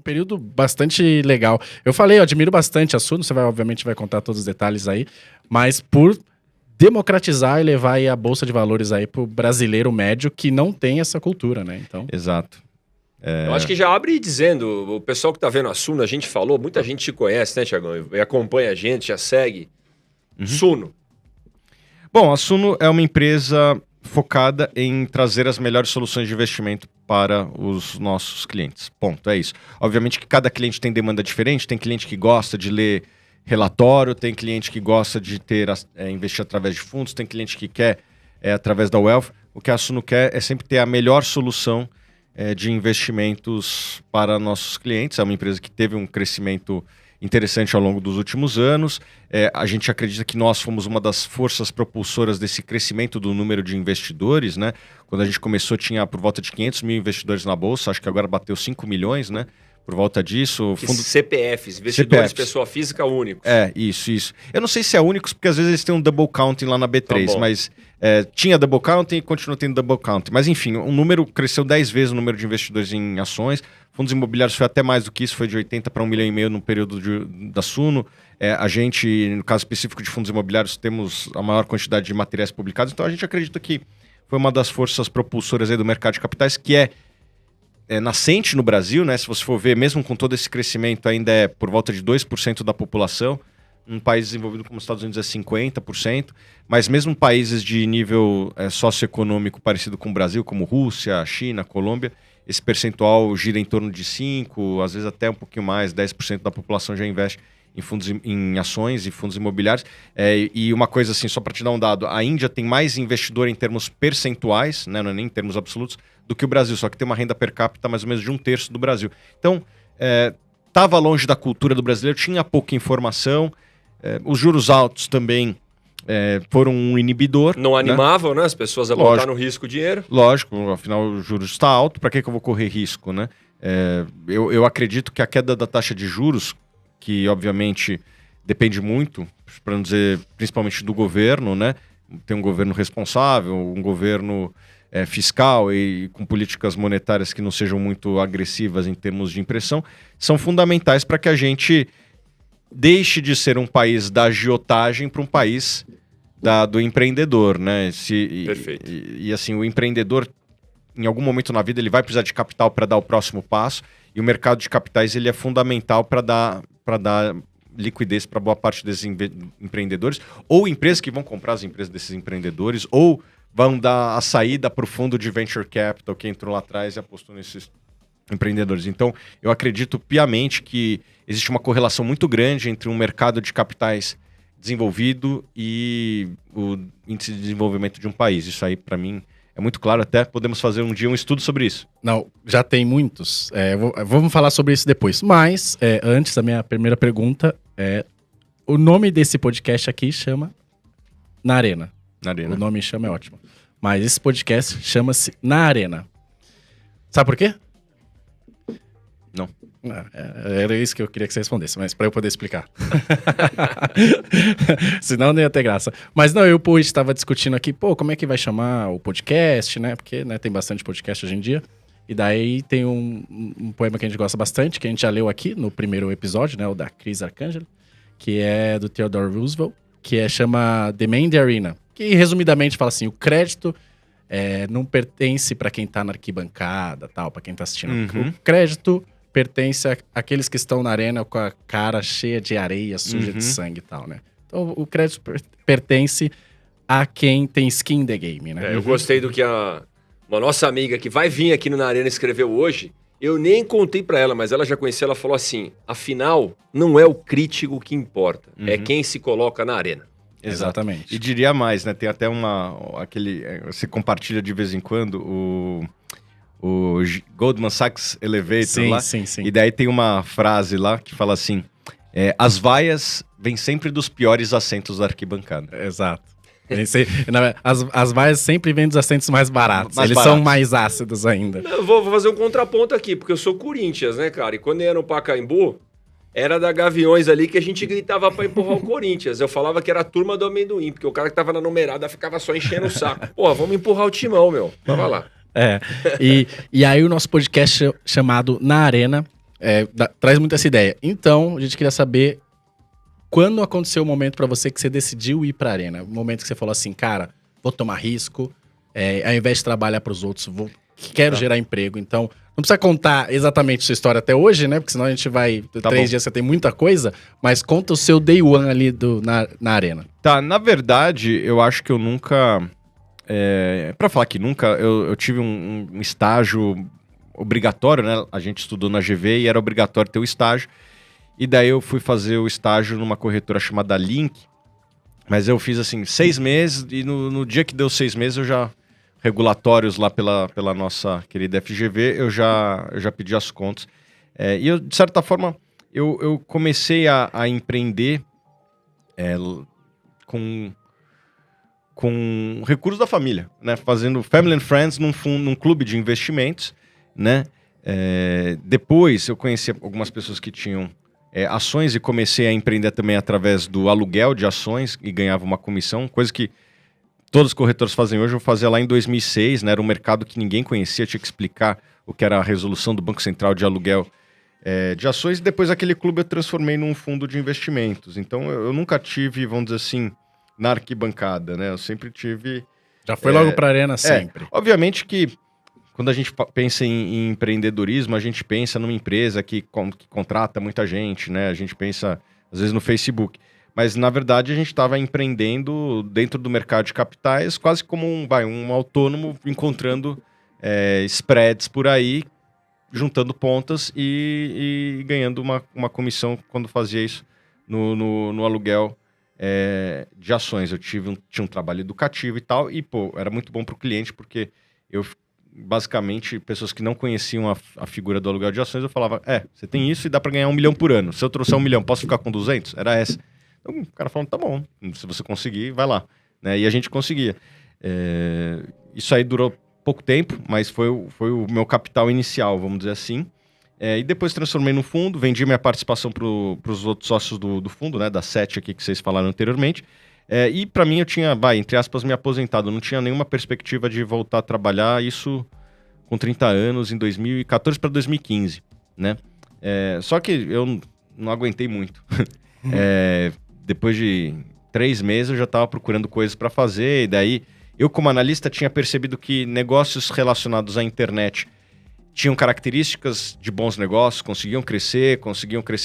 período bastante legal. Eu falei, eu admiro bastante a Suno, você obviamente vai contar todos os detalhes aí, mas por democratizar e levar aí a Bolsa de Valores aí pro brasileiro médio que não tem essa cultura, né? Então... Exato. Eu acho que já abre dizendo, o pessoal que tá vendo a Suno, a gente falou, muita gente te conhece, né, Thiagão? E acompanha a gente, já segue. Suno. Bom, a Suno é uma empresa focada em trazer as melhores soluções de investimento para os nossos clientes. Ponto, é isso. Obviamente que cada cliente tem demanda diferente, tem cliente que gosta de ler relatório, tem cliente que gosta de investir através de fundos, tem cliente que quer através da Wealth. O que a Suno quer é sempre ter a melhor solução de investimentos para nossos clientes. É uma empresa que teve um crescimento interessante ao longo dos últimos anos. A gente acredita que nós fomos uma das forças propulsoras desse crescimento do número de investidores, né? Quando a gente começou tinha por volta de 500 mil investidores na Bolsa, acho que agora bateu 5 milhões, né? Por volta disso... CPFs, investidores, pessoa física únicos. Isso. Eu não sei se é únicos, porque às vezes eles têm um double counting lá na B3, Tá, mas tinha double counting e continua tendo double counting. Mas enfim, o número cresceu 10 vezes o número de investidores em ações. Fundos imobiliários foi até mais do que isso, foi de 80 para 1,5 milhão no período da Suno. A gente, no caso específico de fundos imobiliários, temos a maior quantidade de materiais publicados, então a gente acredita que foi uma das forças propulsoras aí do mercado de capitais, que é nascente no Brasil, né? Se você for ver, mesmo com todo esse crescimento, ainda é por volta de 2% da população. Um país desenvolvido como os Estados Unidos é 50%, mas mesmo países de nível socioeconômico parecido com o Brasil, como Rússia, China, Colômbia, esse percentual gira em torno de 5%, às vezes até um pouquinho mais, 10% da população já investe em ações e fundos imobiliários. E uma coisa assim, só para te dar um dado, a Índia tem mais investidor em termos percentuais, né, não é nem em termos absolutos, do que o Brasil, só que tem uma renda per capita mais ou menos de 1/3 do Brasil. Então, estava longe da cultura do brasileiro, tinha pouca informação, os juros altos também foram um inibidor. Não animavam, né? As pessoas a botar no risco o dinheiro. Lógico, afinal o juros está alto, para que eu vou correr risco, né? Eu acredito que a queda da taxa de juros, que obviamente depende muito, para não dizer principalmente do governo, né? Tem um governo responsável, um governo fiscal e com políticas monetárias que não sejam muito agressivas em termos de impressão, são fundamentais para que a gente deixe de ser um país da agiotagem para um país do empreendedor, né? Perfeito. E assim, o empreendedor, em algum momento na vida, ele vai precisar de capital para dar o próximo passo, e o mercado de capitais ele é fundamental para dar liquidez para boa parte desses empreendedores, ou empresas que vão comprar as empresas desses empreendedores, ou vão dar a saída para o fundo de venture capital que entrou lá atrás e apostou nesses empreendedores. Então, eu acredito piamente que existe uma correlação muito grande entre um mercado de capitais desenvolvido e o índice de desenvolvimento de um país. Isso aí, para mim, é muito claro. Até podemos fazer um dia um estudo sobre isso. Não, já tem muitos. Vamos falar sobre isso depois. Mas, antes, a minha primeira pergunta o nome desse podcast aqui chama Na Arena. Na Arena. O nome chama é ótimo. Mas esse podcast chama-se Na Arena. Sabe por quê? Não. Era isso que eu queria que você respondesse, mas para eu poder explicar. Senão não ia ter graça. Mas não, eu e o Pô estava discutindo aqui, como é que vai chamar o podcast, né? Porque tem bastante podcast hoje em dia. E daí tem um poema que a gente gosta bastante, que a gente já leu aqui no primeiro episódio, né? O da Cris Arcangelo, que é do Theodore Roosevelt, que chama The Man in the Arena. Que resumidamente fala assim, o crédito não pertence para quem tá na arquibancada, tal, para quem tá assistindo. Uhum. O crédito pertence àqueles que estão na arena com a cara cheia de areia, suja de sangue e tal, né? Então o crédito pertence a quem tem skin in the game, né? Eu gostei do que uma nossa amiga que vai vir aqui no Na Arena escreveu hoje. Eu nem contei pra ela, mas ela já conhecia, ela falou assim, afinal, não é o crítico que importa, é quem se coloca na arena. Exatamente. E diria mais, né? Tem até você compartilha de vez em quando o Goldman Sachs Elevator lá. Sim. E daí tem uma frase lá que fala assim, as vaias vêm sempre dos piores assentos da arquibancada. Exato. As vaias sempre vêm dos assentos mais baratos. Mais Eles baratos. são mais ácidos ainda. Eu vou fazer um contraponto aqui, porque eu sou Corinthians, né, cara? E quando eu ia no Pacaembu, era da Gaviões ali que a gente gritava pra empurrar o Corinthians. Eu falava que era a turma do amendoim, porque o cara que tava na numerada ficava só enchendo o saco. Pô, vamos empurrar o timão, meu. Tava lá. E aí o nosso podcast chamado Na Arena, traz muito essa ideia. Então, a gente queria saber quando aconteceu o momento pra você que você decidiu ir pra arena. O momento que você falou assim, cara, vou tomar risco, ao invés de trabalhar pros outros, quero gerar emprego. Então, não precisa contar exatamente sua história até hoje, né? Porque senão a gente vai... 3 dias você tem muita coisa, mas conta o seu day one ali na arena. Tá, na verdade, eu acho que eu nunca... Pra falar que nunca, eu tive um estágio obrigatório, né? A gente estudou na GV e era obrigatório ter o estágio. E daí eu fui fazer o estágio numa corretora chamada Link. Mas eu fiz assim, 6 meses e no dia que deu 6 meses eu já... regulatórios lá pela nossa querida FGV, eu já pedi as contas. E eu, de certa forma, eu comecei a empreender com recursos da família, né? Fazendo Family and Friends num clube de investimentos, né? Depois eu conheci algumas pessoas que tinham ações e comecei a empreender também através do aluguel de ações e ganhava uma comissão, coisa que todos os corretores fazem hoje. Eu fazia lá em 2006, né? Era um mercado que ninguém conhecia, tinha que explicar o que era a resolução do Banco Central de aluguel de ações. E depois aquele clube eu transformei num fundo de investimentos. Então eu nunca tive, vamos dizer assim, na arquibancada, né? Eu sempre tive... Já foi logo pra arena sempre. Obviamente que quando a gente pensa em empreendedorismo, a gente pensa numa empresa que contrata muita gente, né? A gente pensa, às vezes, no Facebook. Mas, na verdade, a gente estava empreendendo dentro do mercado de capitais, quase como um autônomo encontrando spreads por aí, juntando pontas e ganhando uma comissão quando fazia isso no aluguel de ações. Eu tinha um trabalho educativo e tal, e, era muito bom para o cliente, porque eu, basicamente, pessoas que não conheciam a figura do aluguel de ações, eu falava, você tem isso e dá para ganhar 1 milhão por ano. Se eu trouxer 1 milhão, posso ficar com 200? Era essa. Então, o cara falando, tá bom, se você conseguir, vai lá. Né? E a gente conseguia. Isso aí durou pouco tempo, mas foi o meu capital inicial, vamos dizer assim. E depois transformei no fundo, vendi minha participação para os outros sócios do fundo, né, da 7 aqui que vocês falaram anteriormente. E para mim eu tinha, entre aspas, me aposentado. Eu não tinha nenhuma perspectiva de voltar a trabalhar, isso com 30 anos, em 2014 para 2015. Né? Só que eu não aguentei muito. Depois de 3 meses eu já estava procurando coisas para fazer, e daí eu, como analista, tinha percebido que negócios relacionados à internet tinham características de bons negócios, conseguiam crescer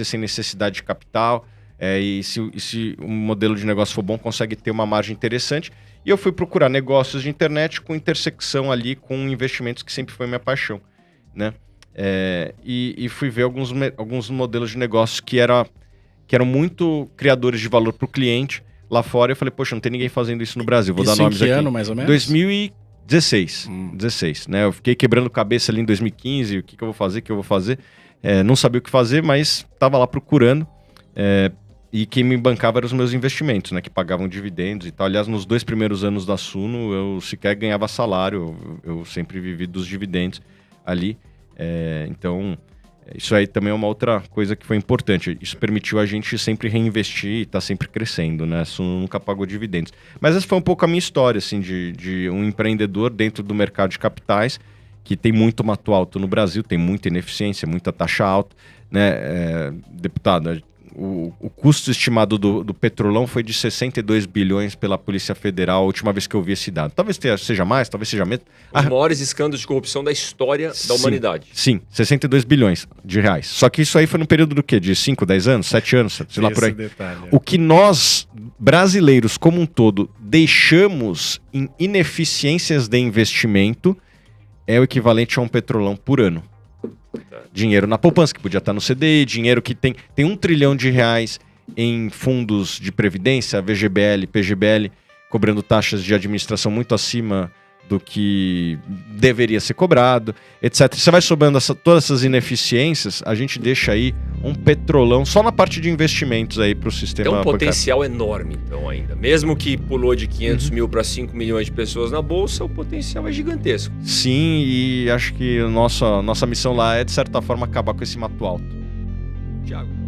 sem necessidade de capital, e se um modelo de negócio for bom, consegue ter uma margem interessante. E eu fui procurar negócios de internet com intersecção ali com investimentos, que sempre foi minha paixão, né? E fui ver alguns modelos de negócios que eram muito criadores de valor para o cliente lá fora. Eu falei, poxa, não tem ninguém fazendo isso no Brasil. Vou dar nomes aqui. Ano, mais ou menos? 2016. 16, né? Eu fiquei quebrando cabeça ali em 2015, o que eu vou fazer, não sabia o que fazer, mas estava lá procurando. E quem me bancava eram os meus investimentos, né? Que pagavam dividendos e tal. Aliás, nos 2 primeiros anos da Suno, eu sequer ganhava salário. Eu sempre vivi dos dividendos ali. Então... isso aí também é uma outra coisa que foi importante. Isso permitiu a gente sempre reinvestir e estar sempre crescendo, né? Isso nunca pagou dividendos. Mas essa foi um pouco a minha história, assim, de um empreendedor dentro do mercado de capitais, que tem muito mato alto no Brasil, tem muita ineficiência, muita taxa alta, né? Deputado, o custo estimado do Petrolão foi de 62 bilhões pela Polícia Federal, a última vez que eu vi esse dado. Talvez seja mais, talvez seja menos. Os maiores escândalos de corrupção da história da humanidade. Sim, 62 bilhões de reais. Só que isso aí foi no período do quê? De 5, 10 anos, 7 anos, sei lá por aí. Detalhe, O que nós, brasileiros como um todo, deixamos em ineficiências de investimento é o equivalente a um Petrolão por ano. Dinheiro na poupança, que podia estar no CDI, dinheiro que tem 1 trilhão de reais em fundos de previdência, VGBL, PGBL, cobrando taxas de administração muito acima do que deveria ser cobrado, etc. Você vai sobrando todas essas ineficiências, a gente deixa aí um Petrolão só na parte de investimentos aí para o sistema. Tem um potencial enorme, então, ainda. Mesmo que pulou de 500 mil para 5 milhões de pessoas na Bolsa, o potencial é gigantesco. Sim, e acho que nossa missão lá é, de certa forma, acabar com esse mato alto. Thiago.